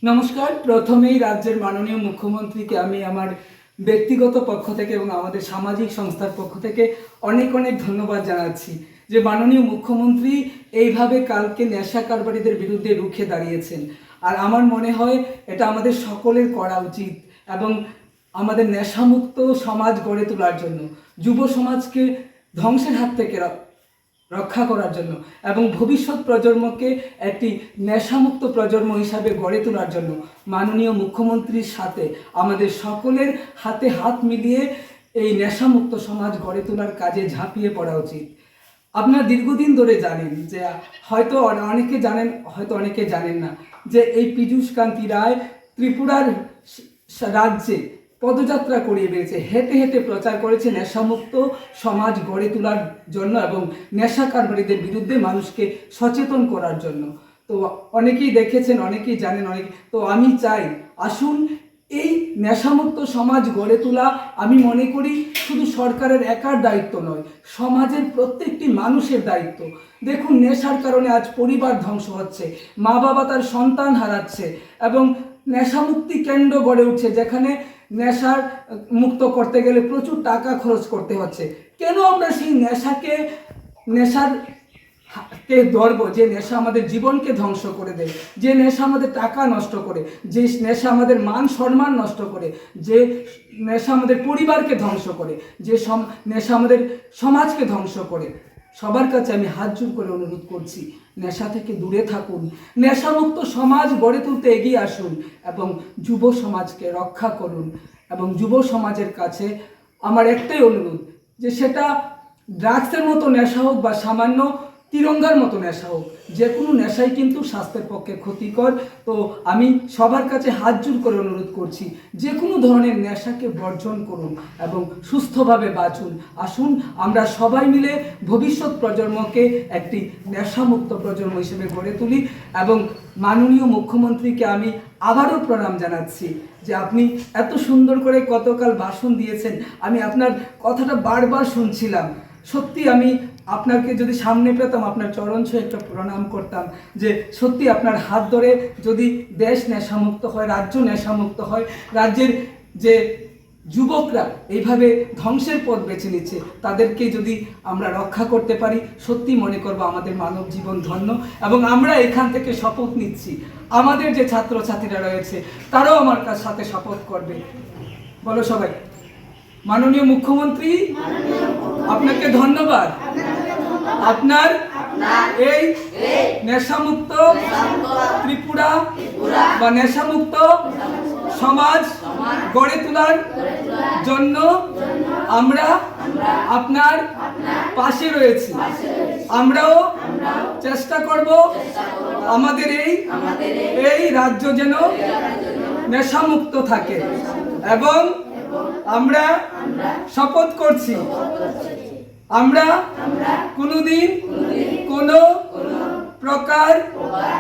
নমস্কার। প্রথমেই রাজ্যের মাননীয় মুখ্যমন্ত্রীকে আমি আমার ব্যক্তিগত পক্ষ থেকে এবং আমাদের সামাজিক সংস্থার পক্ষ থেকে অনেক অনেক ধন্যবাদ জানাচ্ছি যে মাননীয় মুখ্যমন্ত্রী এইভাবে কালকে নেশা কারবারিদের বিরুদ্ধে রুখে দাঁড়িয়েছেন। আর আমার মনে হয় এটা আমাদের সকলের করা উচিত এবং আমাদের নেশামুক্ত সমাজ গড়ে তোলার জন্য, যুব সমাজকে ধ্বংসের হাত থেকে রক্ষা করার জন্য এবং ভবিষ্যৎ প্রজন্মকে একটি নেশামুক্ত প্রজন্ম হিসাবে গড়ে তোলার জন্য মাননীয় মুখ্যমন্ত্রীর সাথে আমাদের সকলের হাতে হাত মিলিয়ে এই নেশামুক্ত সমাজ গড়ে তোলার কাজে ঝাঁপিয়ে পড়া উচিত। আপনারা দীর্ঘদিন ধরে জানেন যে হয়তো অনেকে জানেন, হয়তো অনেকে জানেন না যে এই পীযূষ কান্তি রায় ত্রিপুরার রাজ্যে পদযাত্রা করিয়ে দিয়েছে, হেঁটে হেঁটে প্রচার করেছে নেশামুক্ত সমাজ গড়ে তোলার জন্য এবং নেশা কারবারিদের বিরুদ্ধে মানুষকে সচেতন করার জন্য। তো অনেকেই দেখেছেন, অনেকেই জানেন, তো আমি চাই আসুন এই নেশামুক্ত সমাজ গড়ে তোলা আমি মনে করি শুধু সরকারের একার দায়িত্ব নয়, সমাজের প্রত্যেকটি মানুষের দায়িত্ব। দেখুন, নেশার কারণে আজ পরিবার ধ্বংস হচ্ছে, মা বাবা তার সন্তান হারাচ্ছে এবং নেশামুক্তি কেন্দ্র গড়ে উঠছে যেখানে নেশার মুক্ত করতে গেলে প্রচুর টাকা খরচ করতে হচ্ছে। কেন আমরা সেই নেশাকে ধরবো যে নেশা আমাদের জীবনকে ধ্বংস করে দেয়, যে নেশা আমাদের টাকা নষ্ট করে, যে নেশা আমাদের মান সম্মান নষ্ট করে, যে নেশা আমাদের পরিবারকে ধ্বংস করে, যে নেশা আমাদের সমাজকে ধ্বংস করে। সবার কাছে আমি হাত জোর করে অনুরোধ করছি, নেশা থেকে দূরে থাকুন, নেশামুক্ত সমাজ গড়ে তুলতে এগিয়ে আসুন এবং যুব সমাজকে রক্ষা করুন। এবং যুব সমাজের কাছে আমার একটাই অনুরোধ যে সেটা ড্রাগসের মতো নেশা হোক বা সামান্য তিরঙ্গার মতো নেশা হোক, যে কোনো নেশাই কিন্তু স্বাস্থ্যের পক্ষে ক্ষতিকর। তো আমি সবার কাছে হাত জোর করে অনুরোধ করছি, যে কোনো ধরনের নেশাকে বর্জন করুন এবং সুস্থভাবে বাঁচুন। আসুন আমরা সবাই মিলে ভবিষ্যৎ প্রজন্মকে একটি নেশামুক্ত প্রজন্ম হিসেবে গড়ে তুলি। এবং মাননীয় মুখ্যমন্ত্রীকে আমি আবারও প্রণাম জানাচ্ছি যে আপনি এত সুন্দর করে গতকাল ভাষণ দিয়েছেন। আমি আপনার কথাটা বারবার শুনছিলাম। সত্যি আমি আপনাকে যদি সামনে পেতাম আপনার চরণ ছুঁয়ে একটা প্রণাম করতাম যে সত্যি আপনার হাত ধরে যদি দেশ নেশামুক্ত হয়, রাজ্য নেশামুক্ত হয়, রাজ্যের যে যুবকরা এইভাবে ধ্বংসের পথ বেছে নিচ্ছে তাদেরকে যদি আমরা রক্ষা করতে পারি, সত্যি মনে করব আমাদের মানব জীবন ধন্য। এবং আমরা এখান থেকে শপথ নিচ্ছি, আমাদের যে ছাত্রছাত্রীরা রয়েছে তারাও আমার সাথে শপথ করবে। বলো সবাই। মাননীয় মুখ্যমন্ত্রী, আপনাকে ধন্যবাদ। আপনার এই নেশামুক্ত ত্রিপুরা বা নেশামুক্ত সমাজ গড়ে তোলার জন্য আমরা আপনার পাশে রয়েছি। আমরাও চেষ্টা করব আমাদের এই রাজ্য যেন নেশামুক্ত থাকে এবং আমরা শপথ করছি আমরা কোনোদিন কোনো প্রকার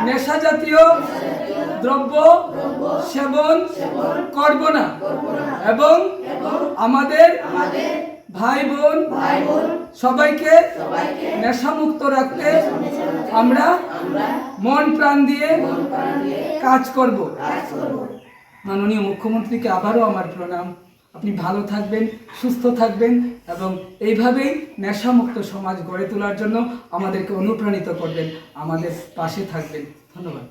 নেশা জাতীয় দ্রব্য সেবন করব না এবং আমাদের ভাই বোন সবাইকে নেশামুক্ত রাখতে আমরা মন প্রাণ দিয়ে কাজ করব। মাননীয় মুখ্যমন্ত্রীকে আবারও আমার প্রণাম। আপনি ভালো থাকবেন, সুস্থ থাকবেন এবং এইভাবেই নেশামুক্ত সমাজ গড়ে তোলার জন্য আমাদেরকে অনুপ্রাণিত করবেন, আমাদের পাশে থাকবেন। ধন্যবাদ।